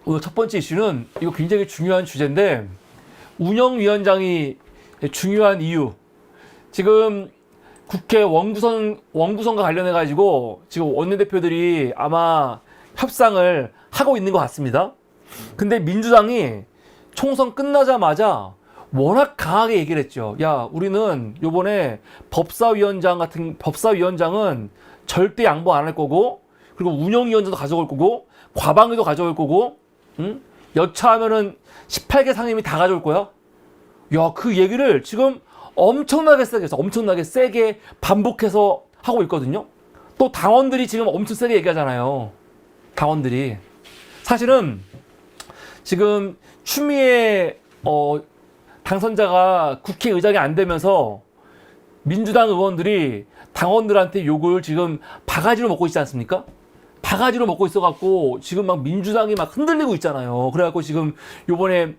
오늘 첫 번째 이슈는 이거 굉장히 중요한 주제인데, 운영위원장이 중요한 이유. 지금 국회 원구성과 관련해 가지고 지금 원내대표들이 아마 협상을 하고 있는 것 같습니다. 근데 민주당이 총선 끝나자마자 워낙 강하게 얘기를 했죠. 야, 우리는 요번에 법사위원장은 절대 양보 안 할 거고, 그리고 운영위원장도 가져올 거고, 과방위도 가져올 거고, 응? 여차하면은 18개 상임위 다 가져올 거야. 야, 그 얘기를 지금 엄청나게 세게 반복해서 하고 있거든요. 또 당원들이 지금 엄청 세게 얘기하잖아요. 당원들이. 사실은 지금 추미애 당선자가 국회의장이 안 되면서 민주당 의원들이 당원들한테 욕을 지금 바가지로 먹고 있지 않습니까? 바가지로 먹고 있어갖고 지금 막 민주당이 막 흔들리고 있잖아요. 그래갖고 지금 요번에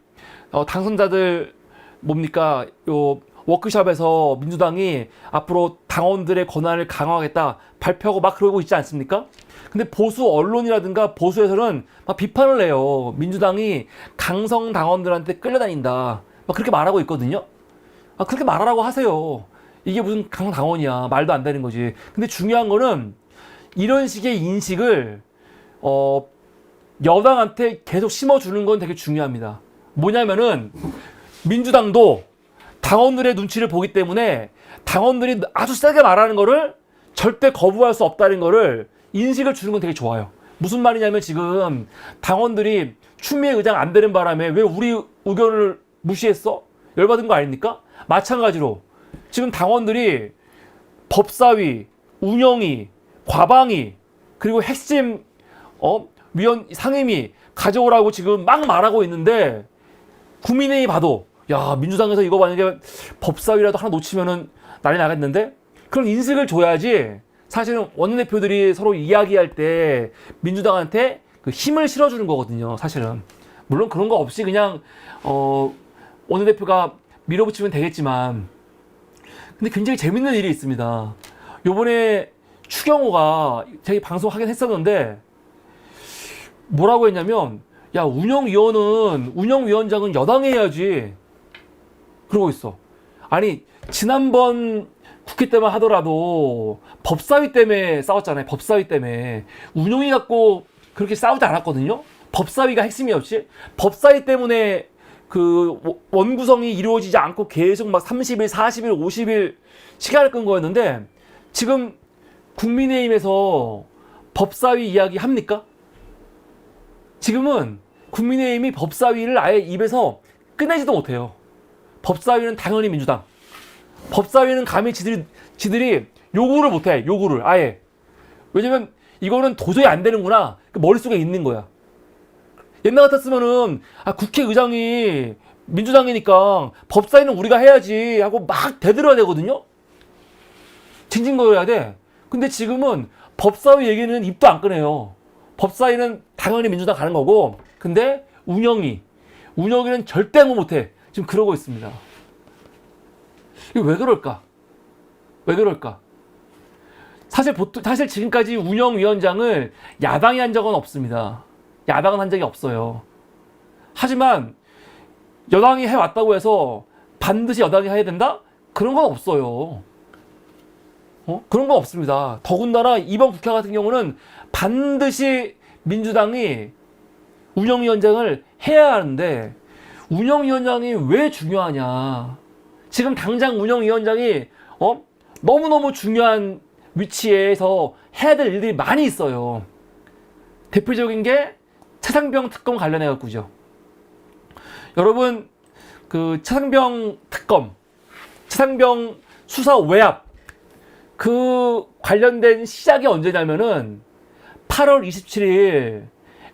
당선자들 뭡니까 요 워크숍에서 민주당이 앞으로 당원들의 권한을 강화하겠다 발표하고 막 그러고 있지 않습니까? 근데 보수 언론이라든가 보수에서는 막 비판을 해요. 민주당이 강성 당원들한테 끌려다닌다. 막 그렇게 말하고 있거든요. 아, 그렇게 말하라고 하세요. 이게 무슨 강성 당원이야. 말도 안 되는 거지. 근데 중요한 거는 이런 식의 인식을 여당한테 계속 심어주는 건 되게 중요합니다. 뭐냐면은 민주당도 당원들의 눈치를 보기 때문에 당원들이 아주 세게 말하는 거를 절대 거부할 수 없다는 거를 인식을 주는 건 되게 좋아요. 무슨 말이냐면 지금 당원들이 추미애 의장 안 되는 바람에 왜 우리 의견을 무시했어? 열받은 거 아닙니까? 마찬가지로 지금 당원들이 법사위, 운영위, 과방위, 그리고 핵심 상임위 가져오라고 지금 막 말하고 있는데 국민의힘이 봐도 야, 민주당에서 이거 만약에 법사위라도 하나 놓치면은 난리 나겠는데? 그런 인식을 줘야지. 사실은 원내대표들이 서로 이야기할 때 민주당한테 그 힘을 실어주는 거거든요, 사실은. 물론 그런 거 없이 그냥 원내대표가 밀어붙이면 되겠지만, 근데 굉장히 재밌는 일이 있습니다. 요번에 추경호가 저희 방송 하긴 했었는데 뭐라고 했냐면, 야, 운영위원장은 여당이 해야지. 그러고 있어. 아니, 지난번 국회 때만 하더라도 법사위 때문에 싸웠잖아요. 법사위 때문에. 운영위 갖고 그렇게 싸우지 않았거든요. 법사위가 핵심이었지. 법사위 때문에 그 원구성이 이루어지지 않고 계속 막 30일, 40일, 50일 시간을 끈 거였는데 지금 국민의힘에서 법사위 이야기 합니까? 지금은 국민의힘이 법사위를 아예 입에서 꺼내지도 못해요. 법사위는 당연히 민주당. 법사위는 감히 지들이 요구를 못해. 요구를 아예. 왜냐면 이거는 도저히 안 되는구나. 그 머릿속에 있는 거야. 옛날 같았으면은 국회의장이 민주당이니까 법사위는 우리가 해야지 하고 막 대들어야 되거든요. 징징거려야 돼. 근데 지금은 법사위 얘기는 입도 안 꺼내요. 법사위는 당연히 민주당 가는 거고, 근데 운영위는 절대 양보 못해. 지금 그러고 있습니다. 이게 왜 그럴까? 왜 그럴까? 사실 지금까지 운영위원장을 야당이 한 적은 없습니다. 야당은 한 적이 없어요. 하지만 여당이 해왔다고 해서 반드시 여당이 해야 된다? 그런 건 없어요. 그런 건 없습니다. 더군다나 이번 국회 같은 경우는 반드시 민주당이 운영위원장을 해야 하는데 운영위원장이 왜 중요하냐. 지금 당장 운영위원장이 너무너무 중요한 위치에서 해야 될 일들이 많이 있어요. 대표적인 게 최상병 특검 관련해 갖고죠. 여러분, 그 최상병 특검, 최상병 수사 외압, 그 관련된 시작이 언제냐면은 8월 27일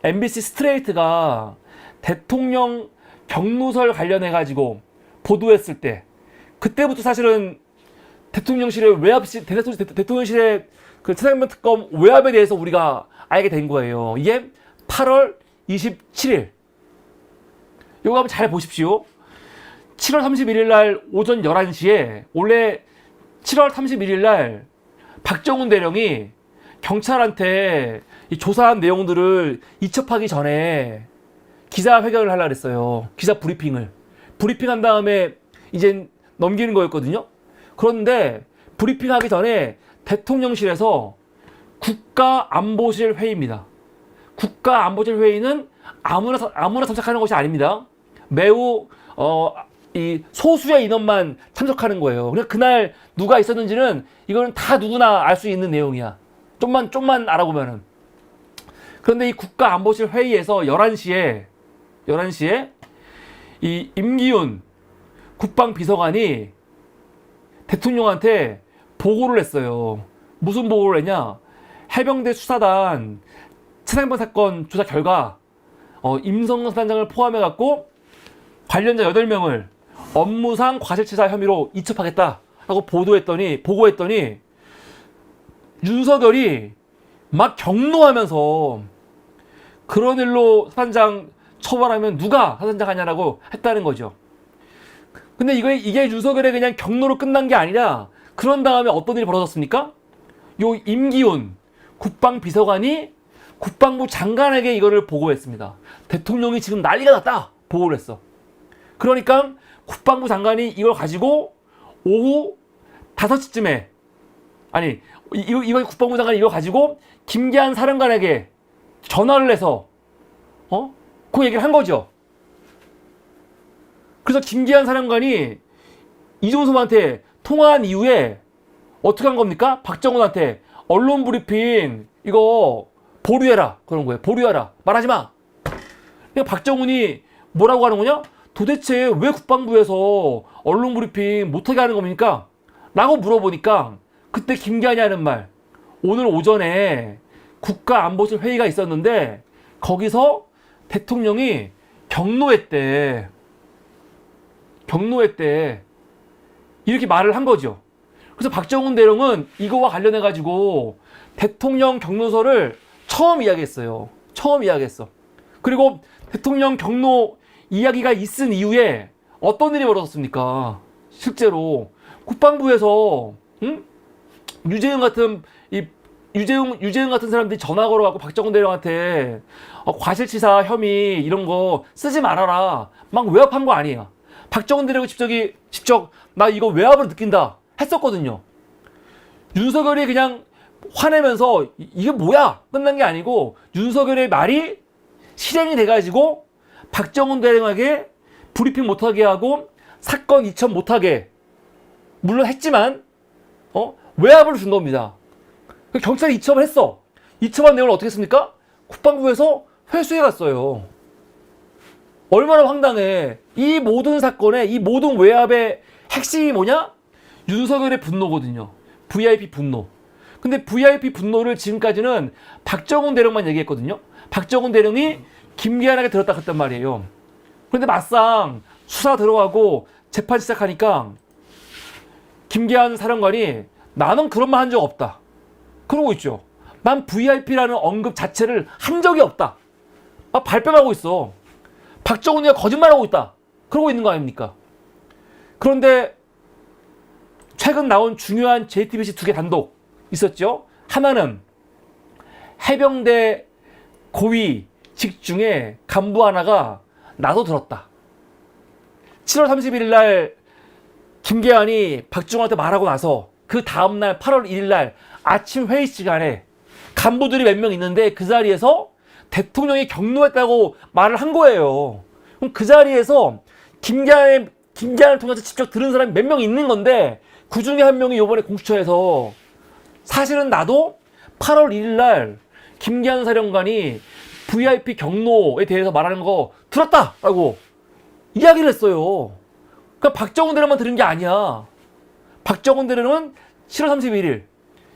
MBC 스트레이트가 대통령 경무설 관련해 가지고 보도했을 때, 그때부터 사실은 대통령실의 대통령실의 그 최상병 특검 외압에 대해서 우리가 알게 된 거예요. 이게 8월 27일. 이거 한번 잘 보십시오. 7월 31일 날 오전 11시에 원래 7월 31일 날 박정훈 대령이 경찰한테 이 조사한 내용들을 이첩하기 전에 기자회견을 하려고 했어요. 기자 브리핑을. 브리핑한 다음에 이제 넘기는 거였거든요. 그런데 브리핑하기 전에 대통령실에서 국가안보실 회의입니다. 국가안보실 회의는 아무나 참석하는 것이 아닙니다. 매우 이 소수의 인원만 참석하는 거예요. 그래서 그날 누가 있었는지는 이거는 다 누구나 알 수 있는 내용이야. 좀만 알아보면은. 그런데 이 국가안보실 회의에서 11시에 이 임기훈 국방비서관이 대통령한테 보고를 했어요. 무슨 보고를 했냐? 해병대 수사단 차상병 사건 조사 결과 임성근 사단장을 포함해갖고 관련자 8명을 업무상 과실치사 혐의로 이첩하겠다라고 보고했더니 윤석열이 막 경로하면서 그런 일로 사단장 처벌하면 누가 사단장 하냐라고 했다는 거죠. 근데 이게 윤석열의 그냥 경로로 끝난 게 아니라 그런 다음에 어떤 일이 벌어졌습니까? 요 임기훈 국방비서관이 국방부 장관에게 이거를 보고했습니다. 대통령이 지금 난리가 났다 보고를 했어. 그러니까 국방부 장관이 이걸 가지고 오후 5시쯤에 이거 국방부 장관이 이거 가지고 김계한 사령관에게 전화를 해서 그 얘기를 한 거죠. 그래서 김계한 사령관이 이종섭한테 통화한 이후에 어떻게 한 겁니까? 박정훈한테 언론 브리핑 이거 보류해라 그런 거예요. 보류해라. 말하지 마. 그러니까 박정훈이 뭐라고 하는 거냐? 도대체 왜 국방부에서 언론 브리핑 못하게 하는 겁니까? 라고 물어보니까 그때 김기한이 하는 말, 오늘 오전에 국가안보실 회의가 있었는데 거기서 대통령이 경로했대. 이렇게 말을 한 거죠. 그래서 박정훈 대령은 이거와 관련해 가지고 대통령 경로서를 처음 이야기했어. 그리고 대통령 경로 이야기가 있은 이후에 어떤 일이 벌어졌습니까? 실제로 국방부에서 유재흥 같은 사람들이 전화 걸어갖고 박정훈 대령한테 과실치사 혐의 이런 거 쓰지 말아라 막 외압한 거 아니에요. 박정훈 대령이 직접 나 이거 외압을 느낀다 했었거든요. 윤석열이 그냥 화내면서 이게 뭐야 끝난 게 아니고 윤석열의 말이 실행이 돼가지고 박정훈 대령에게 브리핑 못하게 하고 사건 이첩 못하게 물론 했지만 외압을 준 겁니다. 경찰이 이첩을 했어. 이첩한 내용을 어떻게 했습니까? 국방부에서 회수해 갔어요. 얼마나 황당해. 이 모든 사건에 이 모든 외압의 핵심이 뭐냐? 윤석열의 분노거든요. VIP 분노. 근데 VIP 분노를 지금까지는 박정훈 대령만 얘기했거든요. 박정훈 대령이 김기한에게 들었다 그랬단 말이에요. 그런데 막상 수사 들어가고 재판 시작하니까 김기한 사령관이 나는 그런 말 한 적 없다. 그러고 있죠. 난 VIP라는 언급 자체를 한 적이 없다. 발뺌하고 있어. 박정훈이가 거짓말하고 있다. 그러고 있는 거 아닙니까? 그런데 최근 나온 중요한 JTBC 2개 단독 있었죠. 하나는 해병대 고위 직중에 간부 하나가 나도 들었다. 7월 31일 날 김계한이 박정훈한테 말하고 나서 그 다음날 8월 1일 날 아침 회의 시간에 간부들이 몇 명 있는데 그 자리에서 대통령이 경로했다고 말을 한 거예요. 그럼 그 자리에서 김계한을 통해서 직접 들은 사람이 몇 명 있는 건데 그 중에 한 명이 이번에 공수처에서 사실은 나도 8월 1일 날 김계한 사령관이 VIP 경로에 대해서 말하는 거 들었다라고 이야기를 했어요. 그러니까 박정훈 대령만 들은 게 아니야. 박정훈 대령은 7월 31일,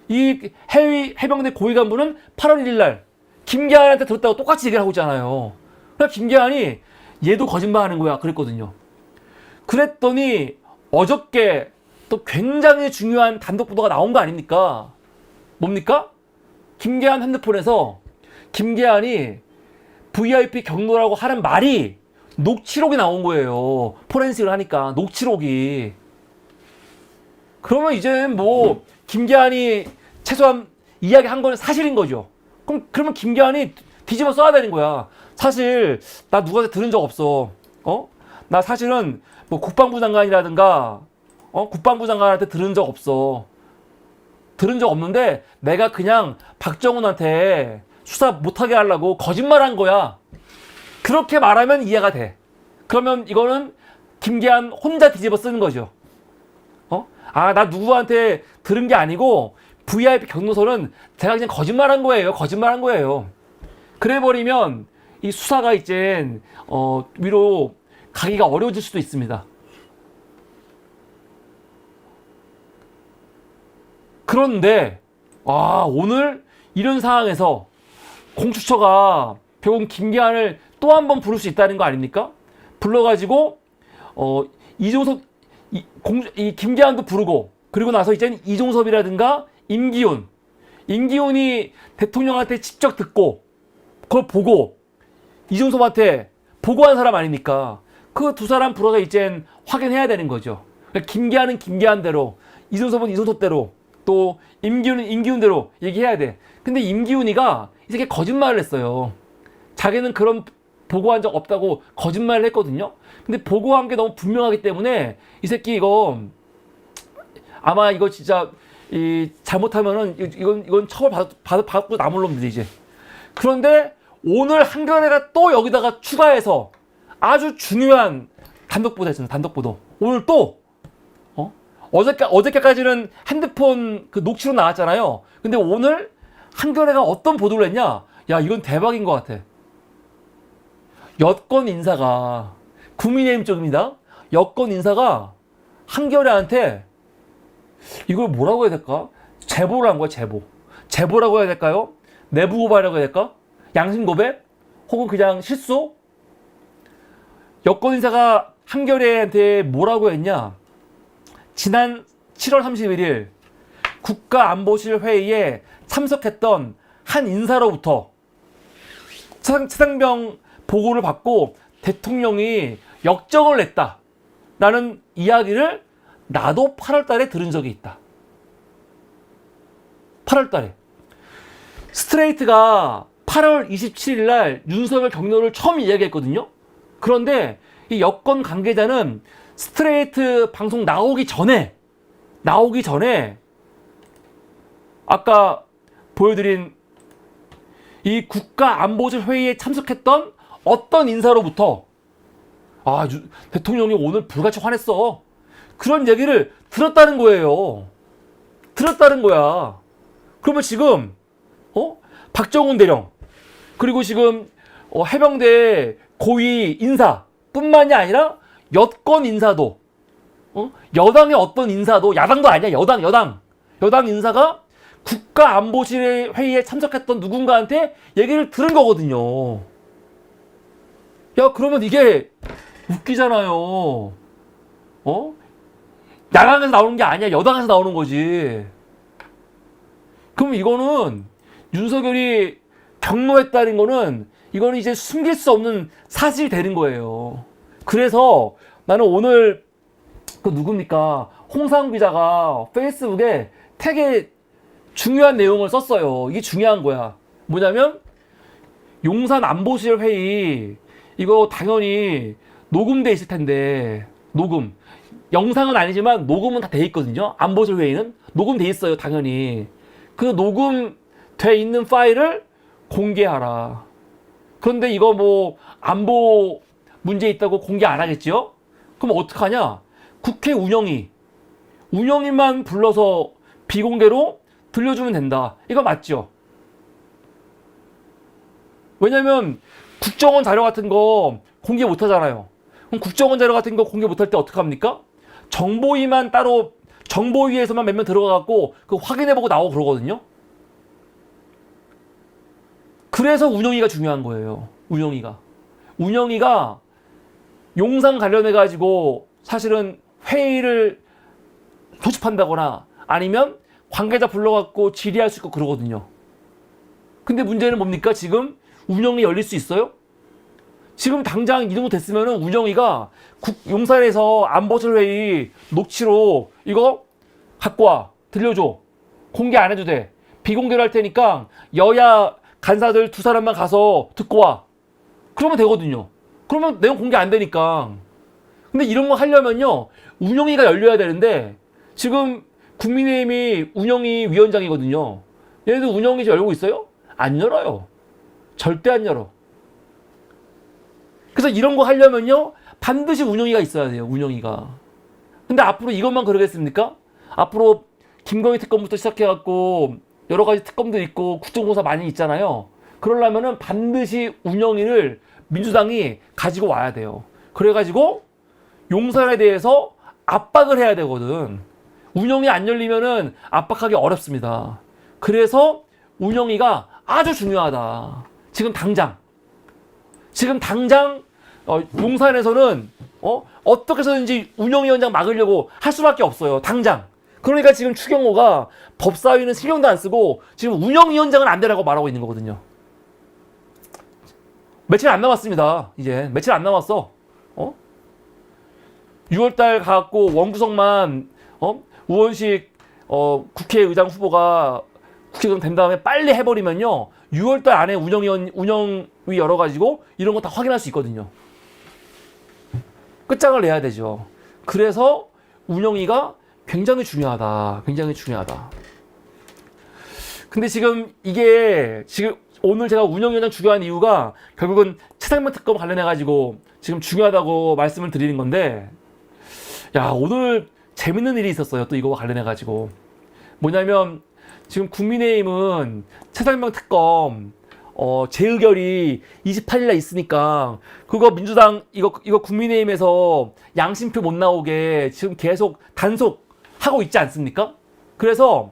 이 해병대 고위 간부는 8월 1일 날 김계한한테 들었다고 똑같이 얘기를 하고 있잖아요. 그러니까 김계한이 얘도 거짓말하는 거야 그랬거든요. 그랬더니 어저께 또 굉장히 중요한 단독 보도가 나온 거 아닙니까? 뭡니까? 김계한 핸드폰에서 김계한이 VIP 경로라고 하는 말이 녹취록이 나온 거예요. 포렌식을 하니까 녹취록이. 그러면 이제 김계한이 최소한 이야기한 건 사실인 거죠. 그러면 김계한이 뒤집어 써야 되는 거야. 사실 나 누구한테 들은 적 없어. 나 사실은 뭐 국방부 장관이라든가 국방부 장관한테 들은 적 없어. 들은 적 없는데 내가 그냥 박정훈한테 수사 못하게 하려고 거짓말한 거야. 그렇게 말하면 이해가 돼. 그러면 이거는 김계한 혼자 뒤집어 쓰는 거죠. 나 누구한테 들은 게 아니고 VIP 경로서는 제가 그냥 거짓말한 거예요. 거짓말한 거예요. 그래 버리면 이 수사가 이제 위로 가기가 어려워질 수도 있습니다. 그런데 오늘 이런 상황에서 공수처가 결국 김계한을 또 한 번 부를 수 있다는 거 아닙니까? 불러가지고 이종섭 이 김계한도 부르고, 그리고 나서 이제는 이종섭이라든가 임기훈이 대통령한테 직접 듣고 그걸 보고 이종섭한테 보고한 사람 아닙니까? 그 두 사람 불러서 이젠 확인해야 되는 거죠. 그러니까 김계한은 김계한대로, 이종섭은 이종섭대로, 또 임기훈은 임기훈대로 얘기해야 돼. 근데 임기훈이가 이 새끼 거짓말을 했어요. 자기는 그런 보고한 적 없다고 거짓말을 했거든요. 근데 보고한 게 너무 분명하기 때문에 이 새끼 이거 아마 이거 진짜 잘못하면은 이건 처벌 받고 남을 놈들이 이제. 그런데 오늘 한겨레가 또 여기다가 추가해서 아주 중요한 단독 보도 했잖아요. 단독 보도. 오늘 또 어저께까지는 핸드폰 그 녹취로 나왔잖아요. 근데 오늘 한겨레가 어떤 보도를 했냐? 야, 이건 대박인 것 같아. 여권 인사가, 국민의힘 쪽입니다. 여권 인사가 한겨레한테 이걸 뭐라고 해야 될까? 제보를 한 거야, 제보. 제보라고 해야 될까요? 내부 고발이라고 해야 될까? 양심 고백? 혹은 그냥 실수? 여권 인사가 한겨레한테 뭐라고 했냐? 지난 7월 31일 국가안보실 회의에 참석했던 한 인사로부터 최상병 보고를 받고 대통령이 역정을 냈다라는 이야기를 나도 8월 달에 들은 적이 있다. 8월 달에. 스트레이트가 8월 27일 날 윤석열 경로를 처음 이야기했거든요. 그런데 이 여권 관계자는 스트레이트 방송 나오기 전에 아까 보여드린 이 국가안보실 회의에 참석했던 어떤 인사로부터 대통령이 오늘 불같이 화냈어. 그런 얘기를 들었다는 거예요. 들었다는 거야. 그러면 지금 박정훈 대령, 그리고 지금 해병대 고위 인사 뿐만이 아니라 여권 인사도, 여당의 어떤 인사도, 야당도 아니야, 여당 인사가 국가안보실 회의에 참석했던 누군가한테 얘기를 들은 거거든요. 야, 그러면 이게 웃기잖아요. 야당에서 나오는 게 아니야, 여당에서 나오는 거지. 그럼 이거는 윤석열이 경로했다는 거는 이거는 이제 숨길 수 없는 사실이 되는 거예요. 그래서 나는 오늘 그 누굽니까? 홍상훈 기자가 페이스북에 되게 중요한 내용을 썼어요. 이게 중요한 거야. 뭐냐면 용산 안보실 회의 이거 당연히 녹음돼 있을 텐데, 녹음. 영상은 아니지만 녹음은 다 돼 있거든요. 안보실 회의는 녹음돼 있어요, 당연히. 그 녹음돼 있는 파일을 공개하라. 그런데 이거 뭐 안보 문제 있다고 공개 안 하겠죠? 그럼 어떡하냐? 국회 운영위만 불러서 비공개로 들려주면 된다. 이거 맞죠? 왜냐면 국정원 자료 같은 거 공개 못 하잖아요. 그럼 국정원 자료 같은 거 공개 못 할 때 어떡합니까? 정보위만 따로, 정보위에서만 몇 명 들어가갖고 그 확인해보고 나오고 그러거든요. 그래서 운영위가 중요한 거예요. 운영위가 용산 관련해가지고 사실은 회의를 소집한다거나 아니면 관계자 불러갖고 질의할 수 있고 그러거든요. 근데 문제는 뭡니까? 지금 운영이 열릴 수 있어요? 지금 당장 이 정도 됐으면은 운영위가 용산에서 안보실 회의 녹취로 이거 갖고 와, 들려줘. 공개 안 해도 돼. 비공개로 할 테니까 여야 간사들 2사람만 가서 듣고 와. 그러면 되거든요. 그러면 내용 공개 안 되니까. 근데 이런 거 하려면요, 운영위가 열려야 되는데, 지금 국민의힘이 운영위 위원장이거든요. 얘네들 운영위 열고 있어요? 안 열어요. 절대 안 열어. 그래서 이런 거 하려면요, 반드시 운영위가 있어야 돼요, 운영위가. 근데 앞으로 이것만 그러겠습니까? 앞으로 김건희 특검부터 시작해갖고 여러 가지 특검도 있고 국정조사 많이 있잖아요. 그러려면은 반드시 운영위를 민주당이 가지고 와야 돼요. 그래가지고 용산에 대해서 압박을 해야 되거든. 운영위 안 열리면은 압박하기 어렵습니다. 그래서 운영위가 아주 중요하다. 지금 당장 용산에서는 어떻게 해서든지 운영위원장 막으려고 할 수밖에 없어요. 당장. 그러니까 지금 추경호가 법사위는 신경도 안 쓰고 지금 운영위원장은 안 되라고 말하고 있는 거거든요. 며칠 안 남았습니다. 이제 며칠 안 남았어. 6월달 가갖고 원구성만 우원식 국회의장 후보가 국회의장 된 다음에 빨리 해버리면요, 6월달 안에 운영위 열어가지고 이런 거 다 확인할 수 있거든요. 끝장을 내야 되죠. 그래서 운영위가 굉장히 중요하다. 굉장히 중요하다. 근데 지금 오늘 제가 운영위원장 중요한 이유가 결국은 최상면 특검 관련해가지고 지금 중요하다고 말씀을 드리는 건데, 야, 오늘 재밌는 일이 있었어요. 또 이거와 관련해가지고. 뭐냐면 지금 국민의힘은 최상면 특검 재의결이 28일날 있으니까 그거 민주당 이거 국민의힘에서 양심표 못 나오게 지금 계속 단속하고 있지 않습니까? 그래서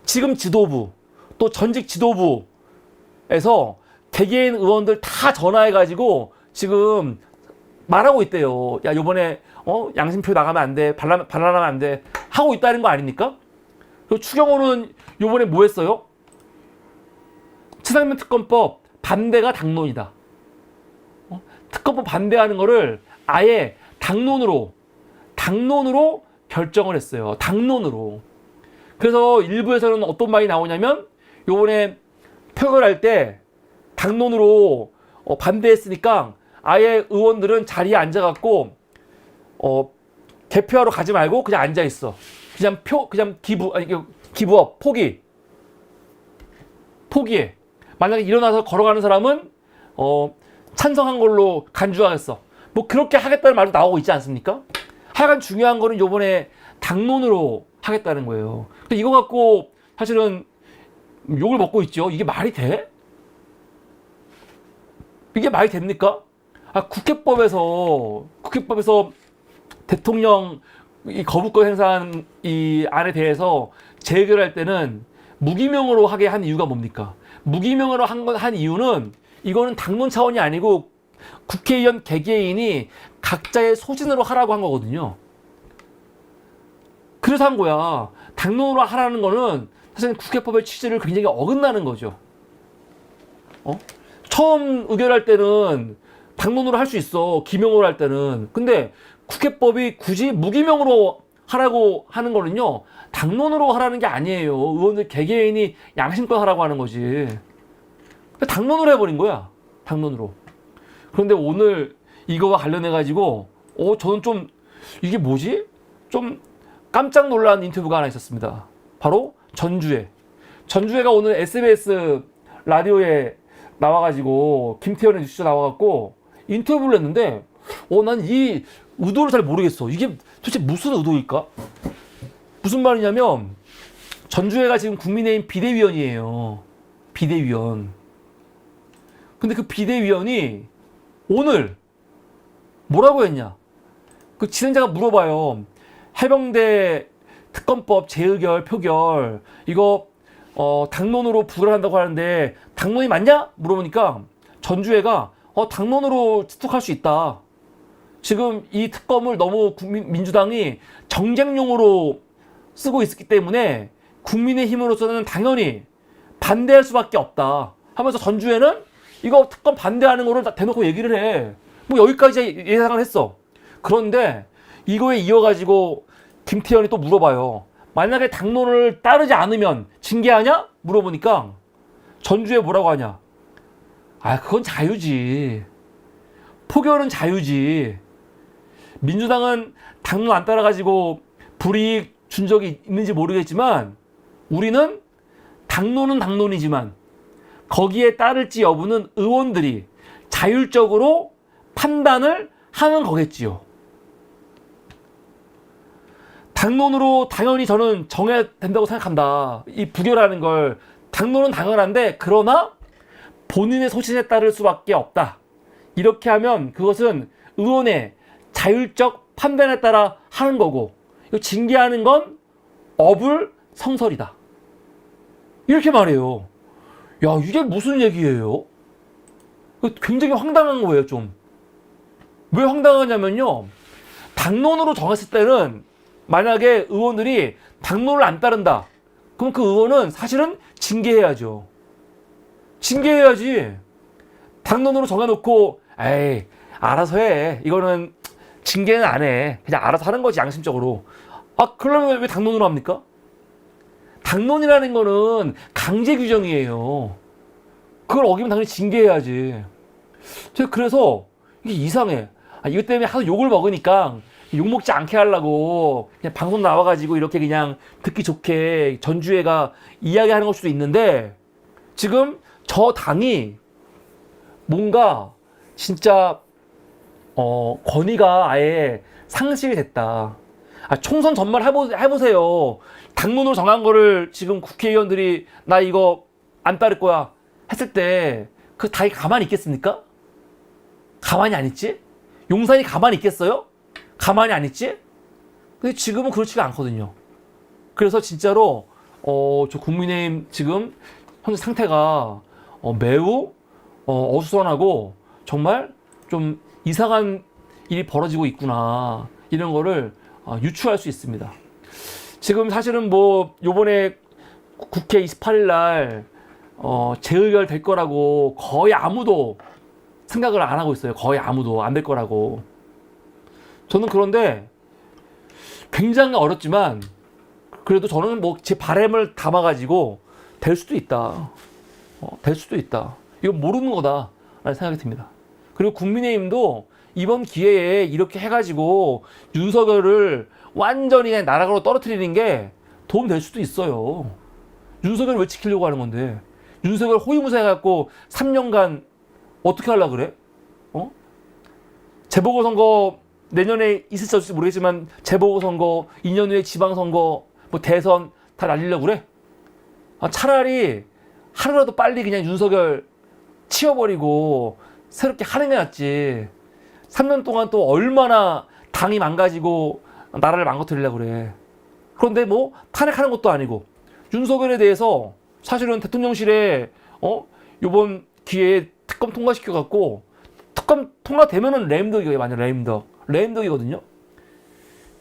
지금 지도부 또 전직 지도부에서 개개인 의원들 다 전화해가지고 지금 말하고 있대요. 야, 요번에 양심표 나가면 안 돼, 반란하면 안 돼 하고 있다는 거 아닙니까? 그리고 추경호는 요번에 뭐 했어요? 최상면 특검법 반대가 당론이다. 특검법 반대하는 거를 아예 당론으로 결정을 했어요. 당론으로. 그래서 일부에서는 어떤 말이 나오냐면 요번에 표결할 때 당론으로 반대했으니까 아예 의원들은 자리에 앉아갖고 개표하러 가지 말고 그냥 앉아 있어. 그냥 기부업 포기해. 만약에 일어나서 걸어가는 사람은 찬성한 걸로 간주하겠어. 뭐 그렇게 하겠다는 말도 나오고 있지 않습니까? 하여간 중요한 거는 요번에 당론으로 하겠다는 거예요. 이거 갖고 사실은 욕을 먹고 있죠. 이게 말이 돼? 이게 말이 됩니까? 국회법에서 대통령 이 거부권 행사한 이 안에 대해서 재결할 때는 무기명으로 하게 한 이유가 뭡니까? 무기명으로 한 이유는 이거는 당론 차원이 아니고 국회의원 개개인이 각자의 소신으로 하라고 한 거거든요. 그래서 한 거야. 당론으로 하라는 거는 사실 국회법의 취지를 굉장히 어긋나는 거죠. 처음 의결할 때는 당론으로 할 수 있어. 기명으로 할 때는. 근데 국회법이 굳이 무기명으로 하라고 하는 거는요, 당론으로 하라는 게 아니에요. 의원들 개개인이 양심껏 하라고 하는 거지. 당론으로 해버린 거야. 당론으로. 그런데 오늘 이거와 관련해가지고 저는 좀 이게 뭐지? 좀 깜짝 놀란 인터뷰가 하나 있었습니다. 바로 전주회가 오늘 SBS 라디오에 나와가지고 김태현의 뉴스 나와갖고 인터뷰를 했는데 난 이 의도를 잘 모르겠어. 이게 도대체 무슨 의도일까? 무슨 말이냐면 전주회가 지금 국민의힘 비대위원이에요. 비대위원. 근데 그 비대위원이 오늘 뭐라고 했냐? 그 진행자가 물어봐요. 해병대 특검법 재의결 표결 이거 당론으로 부결한다고 하는데 당론이 맞냐? 물어보니까 전주회가 당론으로 추측할 수 있다. 지금 이 특검을 너무 민주당이 정쟁용으로 쓰고 있기 때문에 국민의힘으로서는 당연히 반대할 수밖에 없다 하면서 전주회는 이거 특검 반대하는 거를 대놓고 얘기를 해. 뭐 여기까지 예상을 했어. 그런데 이거에 이어가지고 김태현이 또 물어봐요. 만약에 당론을 따르지 않으면 징계하냐? 물어보니까 전주회 뭐라고 하냐? 그건 자유지. 포결은 자유지. 민주당은 당론 안 따라가지고 불이익 준 적이 있는지 모르겠지만 우리는 당론은 당론이지만 거기에 따를지 여부는 의원들이 자율적으로 판단을 하는 거겠지요. 당론으로 당연히 저는 정해야 된다고 생각한다. 이 부결하는 걸 당론은 당연한데 그러나 본인의 소신에 따를 수밖에 없다. 이렇게 하면 그것은 의원의 자율적 판단에 따라 하는 거고 이거 징계하는 건 어불성설이다. 이렇게 말해요. 야, 이게 무슨 얘기예요? 굉장히 황당한 거예요, 좀. 왜 황당하냐면요. 당론으로 정했을 때는 만약에 의원들이 당론을 안 따른다. 그럼 그 의원은 사실은 징계해야죠. 징계해야지. 당론으로 정해놓고 에이 알아서 해. 이거는 징계는 안 해. 그냥 알아서 하는 거지 양심적으로. 그러면 왜 당론으로 합니까? 당론이라는 거는 강제 규정이에요. 그걸 어기면 당연히 징계해야지. 제가 그래서 이게 이상해. 이것 때문에 하도 욕을 먹으니까 욕 먹지 않게 하려고 그냥 방송 나와가지고 이렇게 그냥 듣기 좋게 전주애가 이야기하는 걸 수도 있는데 지금 저 당이 뭔가 진짜 권위가 아예 상실이 됐다. 총선 전말 해보세요. 당론으로 정한 거를 지금 국회의원들이 나 이거 안 따를 거야 했을 때 그 당이 가만히 있겠습니까? 가만히 안 있지? 용산이 가만히 있겠어요? 가만히 안 있지? 근데 지금은 그렇지가 않거든요. 그래서 진짜로 저 국민의힘 지금 현재 상태가 매우 어수선하고 정말 좀 이상한 일이 벌어지고 있구나 이런 거를 유추할 수 있습니다. 지금 사실은 뭐 요번에 국회 28일 날 재의결 될 거라고 거의 아무도 생각을 안 하고 있어요. 거의 아무도 안 될 거라고. 저는 그런데 굉장히 어렵지만 그래도 저는 뭐 제 바람을 담아가지고 될 수도 있다. 될 수도 있다. 이거 모르는 거다라는 생각이 듭니다. 그리고 국민의힘도 이번 기회에 이렇게 해가지고 윤석열을 완전히 그냥 나락으로 떨어뜨리는 게 도움 될 수도 있어요. 윤석열을 왜 지키려고 하는 건데? 윤석열 호위무사 해갖고 3년간 어떻게 하려고 그래? 재보궐선거 내년에 있을지 없을지 모르겠지만 재보궐선거, 2년 후에 지방선거, 뭐 대선 다 날리려고 그래? 차라리 하루라도 빨리 그냥 윤석열 치워버리고 새롭게 하는 게 낫지. 3년 동안 또 얼마나 당이 망가지고 나라를 망가뜨리려고 그래. 그런데 뭐 탄핵하는 것도 아니고 윤석열에 대해서 사실은 대통령실에 요번 기회에 특검 통과시켜갖고 특검 통과되면은 램덕이에요. 완전 램덕이거든요.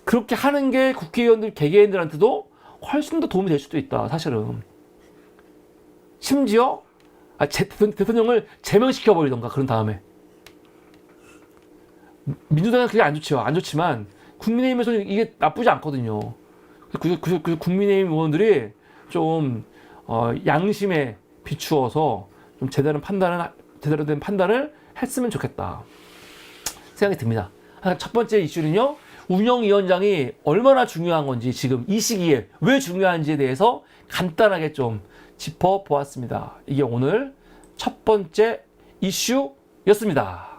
그렇게 하는 게 국회의원들 개개인들한테도 훨씬 더 도움이 될 수도 있다. 사실은. 심지어 대통령을 제명시켜버리던가 그런 다음에. 민주당은 그게 안 좋죠. 안 좋지만 국민의힘에서는 이게 나쁘지 않거든요. 그 국민의힘 의원들이 좀 양심에 비추어서 좀 제대로 된 판단을 했으면 좋겠다 생각이 듭니다. 첫 번째 이슈는요, 운영위원장이 얼마나 중요한 건지 지금 이 시기에 왜 중요한지에 대해서 간단하게 좀 짚어보았습니다. 이게 오늘 첫 번째 이슈였습니다.